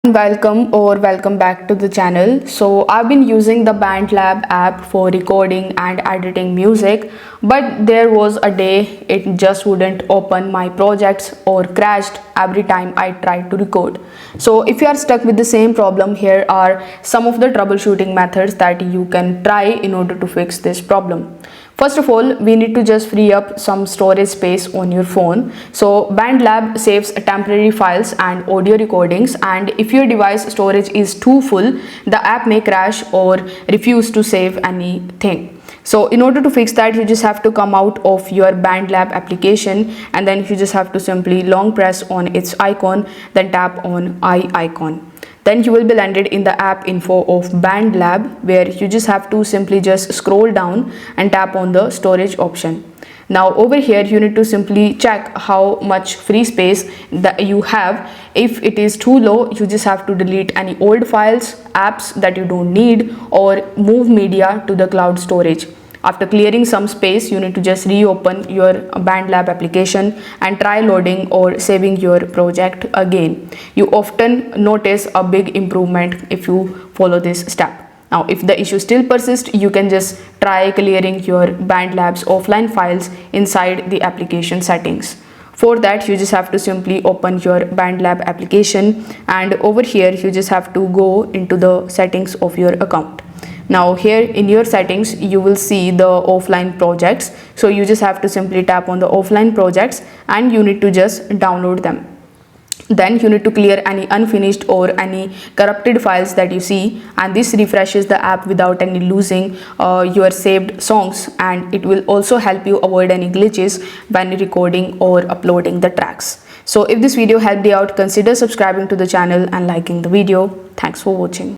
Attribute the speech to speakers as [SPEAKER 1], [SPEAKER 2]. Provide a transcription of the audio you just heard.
[SPEAKER 1] Welcome back to the channel. So I've been using the BandLab app for recording and editing music, but there was a day it just wouldn't open my projects or crashed every time I tried to record. So if you are stuck with the same problem, here are some of the troubleshooting methods that you can try in order to fix this problem. First of all, we need to just free up some storage space on your phone. So BandLab saves temporary files and audio recordings, and if your device storage is too full, the app may crash or refuse to save anything. So in order to fix that, you just have to come out of your BandLab application, and then you just have to simply long press on its icon, then tap on eye icon. Then you will be landed in the app info of BandLab, where you just have to simply just scroll down and tap on the storage option. Now over here you need to simply check how much free space that you have. If it is too low, you just have to delete any old files, apps that you don't need, or move media to the cloud storage. After clearing some space, you need to just reopen your BandLab application and try loading or saving your project again. You often notice a big improvement if you follow this step. Now, if the issue still persists, you can just try clearing your BandLab's offline files inside the application settings. For that, you just have to simply open your BandLab application, and over here you just have to go into the settings of your account. Now here in your settings you will see the offline projects, so you just have to simply tap on the offline projects and you need to just download them. Then you need to clear any unfinished or any corrupted files that you see, and this refreshes the app without any losing your saved songs, and it will also help you avoid any glitches when recording or uploading the tracks. So if this video helped you out, consider subscribing to the channel and liking the video. Thanks for watching.